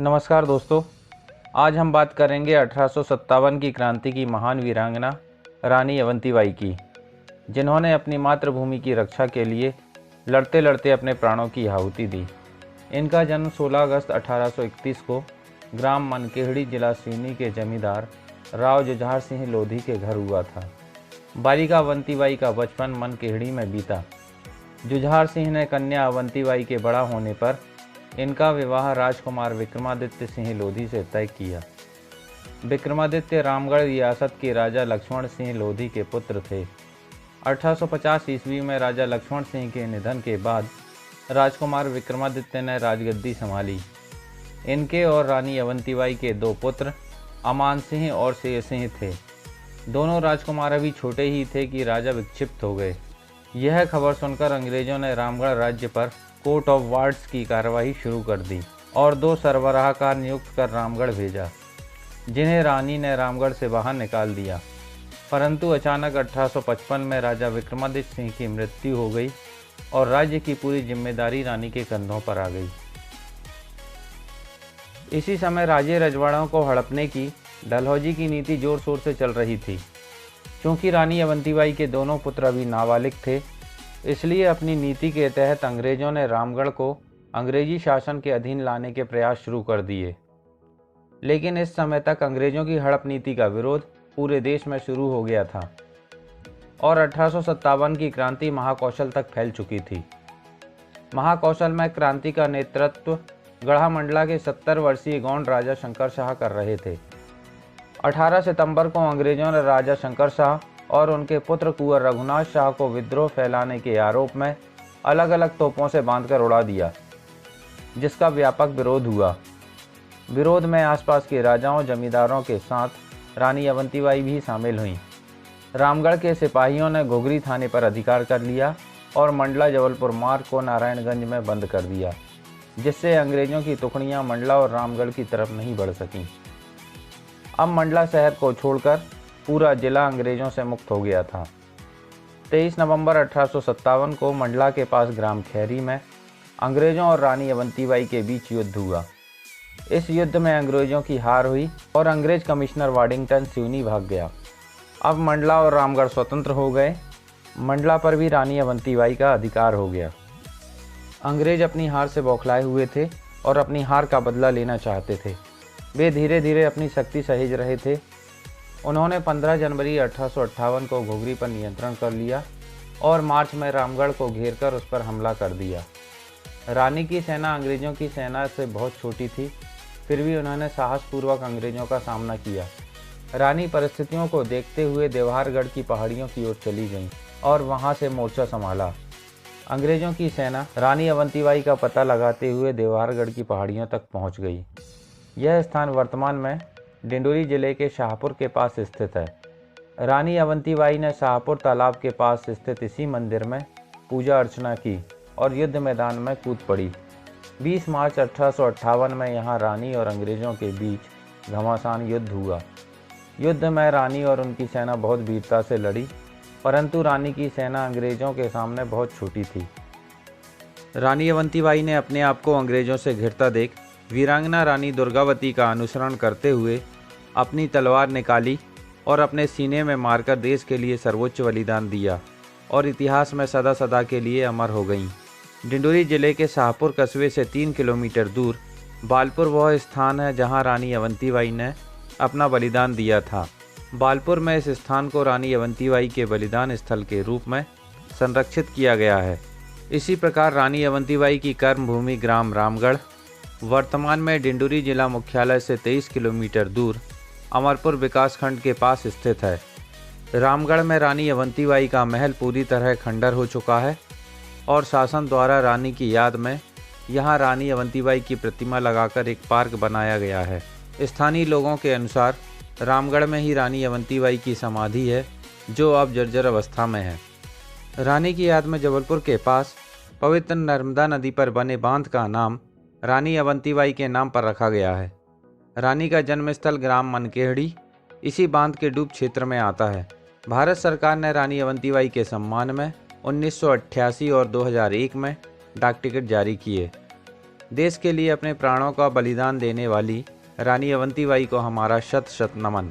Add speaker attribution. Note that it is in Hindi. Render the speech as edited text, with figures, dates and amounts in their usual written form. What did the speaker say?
Speaker 1: नमस्कार दोस्तों। आज हम बात करेंगे 1857 की क्रांति की महान वीरांगना रानी अवंतीबाई की, जिन्होंने अपनी मातृभूमि की रक्षा के लिए लड़ते लड़ते अपने प्राणों की आहुति दी। इनका जन्म 16 अगस्त 1831 को ग्राम मनकेहड़ी जिला सिवनी के जमींदार राव जुझार सिंह लोधी के घर हुआ था। बालिका अवंतीबाई का बचपन मनकेहड़ी में बीता। जुझार सिंह ने कन्या अवंतीबाई के बड़ा होने पर इनका विवाह राजकुमार विक्रमादित्य सिंह लोधी से तय किया। विक्रमादित्य रामगढ़ रियासत के राजा लक्ष्मण सिंह लोधी के पुत्र थे। 1850 ईस्वी में राजा लक्ष्मण सिंह के निधन के बाद राजकुमार विक्रमादित्य ने राजगद्दी संभाली। इनके और रानी अवंतीबाई के दो पुत्र अमान सिंह और शेर सिंह थे। दोनों राजकुमार अभी छोटे ही थे कि राजा विक्षिप्त हो गए। यह खबर सुनकर अंग्रेजों ने रामगढ़ राज्य पर कोर्ट ऑफ वार्ड्स की कार्रवाई शुरू कर दी और दो सरबराहकार नियुक्त कर रामगढ़ भेजा, जिन्हें रानी ने रामगढ़ से बाहर निकाल दिया। परंतु अचानक 1855 में राजा विक्रमादित्य सिंह की मृत्यु हो गई और राज्य की पूरी जिम्मेदारी रानी के कंधों पर आ गई। इसी समय राज्य रजवाड़ों को हड़पने की डलहौजी की नीति जोर शोर से चल रही थी। क्योंकि रानी अवंतीबाई के दोनों पुत्र अभी नाबालिग थे, इसलिए अपनी नीति के तहत अंग्रेजों ने रामगढ़ को अंग्रेजी शासन के अधीन लाने के प्रयास शुरू कर दिए। लेकिन इस समय तक अंग्रेजों की हड़प नीति का विरोध पूरे देश में शुरू हो गया था और 1857 की क्रांति महाकौशल तक फैल चुकी थी। महाकौशल में क्रांति का नेतृत्व गढ़ामंडला के 70 वर्षीय गौंड राजा शंकर शाह कर रहे थे। 18 सितंबर को अंग्रेजों ने राजा शंकर शाह और उनके पुत्र कुंवर रघुनाथ शाह को विद्रोह फैलाने के आरोप में अलग अलग तोपों से बांधकर उड़ा दिया, जिसका व्यापक विरोध हुआ। विरोध में आसपास के राजाओं जमींदारों के साथ रानी अवंतीबाई भी शामिल हुईं। रामगढ़ के सिपाहियों ने घुघरी थाने पर अधिकार कर लिया और मंडला जबलपुर मार्ग को नारायणगंज में बंद कर दिया, जिससे अंग्रेजों की टुकड़ियां मंडला और रामगढ़ की तरफ नहीं बढ़ सकीं। अब मंडला शहर को छोड़कर पूरा जिला अंग्रेजों से मुक्त हो गया था। 23 नवंबर 1857 को मंडला के पास ग्राम खैरी में अंग्रेजों और रानी अवंतीबाई के बीच युद्ध हुआ। इस युद्ध में अंग्रेजों की हार हुई और अंग्रेज कमिश्नर वाडिंगटन सिवनी भाग गया। अब मंडला और रामगढ़ स्वतंत्र हो गए। मंडला पर भी रानी अवंतीबाई का अधिकार हो गया। अंग्रेज अपनी हार से बौखलाए हुए थे और अपनी हार का बदला लेना चाहते थे। वे धीरे धीरे अपनी शक्ति सहेज रहे थे। उन्होंने 15 जनवरी 1858 को घुघरी पर नियंत्रण कर लिया और मार्च में रामगढ़ को घेरकर उस पर हमला कर दिया। रानी की सेना अंग्रेजों की सेना से बहुत छोटी थी, फिर भी उन्होंने साहसपूर्वक अंग्रेजों का सामना किया। रानी परिस्थितियों को देखते हुए देवहारगढ़ की पहाड़ियों की ओर चली गईं और वहां से मोर्चा संभाला। अंग्रेजों की सेना रानी अवंतीबाई का पता लगाते हुए देवहारगढ़ की पहाड़ियों तक पहुंच गई। यह स्थान वर्तमान में डिंडोरी जिले के शाहपुर के पास स्थित है। रानी अवंतीबाई ने शाहपुर तालाब के पास स्थित इसी मंदिर में पूजा अर्चना की और युद्ध मैदान में कूद पड़ी। 20 मार्च 1858 में यहाँ रानी और अंग्रेजों के बीच घमासान युद्ध हुआ। युद्ध में रानी और उनकी सेना बहुत वीरता से लड़ी, परंतु रानी की सेना अंग्रेजों के सामने बहुत छोटी थी। रानी अवंतीबाई ने अपने आप को अंग्रेजों से घिरता देख वीरांगना रानी दुर्गावती का अनुसरण करते हुए अपनी तलवार निकाली और अपने सीने में मारकर देश के लिए सर्वोच्च बलिदान दिया और इतिहास में सदा सदा के लिए अमर हो गईं। डिंडोरी जिले के शाहपुर कस्बे से 3 किलोमीटर दूर बालपुर वह स्थान है जहां रानी अवंतीबाई ने अपना बलिदान दिया था। बालपुर में इस स्थान को रानी अवंतीबाई के बलिदान स्थल के रूप में संरक्षित किया गया है। इसी प्रकार रानी अवंतीबाई की कर्मभूमि ग्राम रामगढ़ वर्तमान में डिंडोरी जिला मुख्यालय से 23 किलोमीटर दूर अमरपुर विकासखंड के पास स्थित है। रामगढ़ में रानी अवंतीबाई का महल पूरी तरह खंडर हो चुका है और शासन द्वारा रानी की याद में यहाँ रानी अवंतीबाई की प्रतिमा लगाकर एक पार्क बनाया गया है। स्थानीय लोगों के अनुसार रामगढ़ में ही रानी अवंतीबाई की समाधि है, जो अब जर्जर अवस्था में है। रानी की याद में जबलपुर के पास पवित्र नर्मदा नदी पर बने बांध का नाम रानी अवंतीबाई के नाम पर रखा गया है। रानी का जन्मस्थल ग्राम मनकेहड़ी इसी बांध के डूब क्षेत्र में आता है। भारत सरकार ने रानी अवंतीबाई के सम्मान में 1988 और 2001 में डाक टिकट जारी किए। देश के लिए अपने प्राणों का बलिदान देने वाली रानी अवंतीबाई को हमारा शत शत नमन।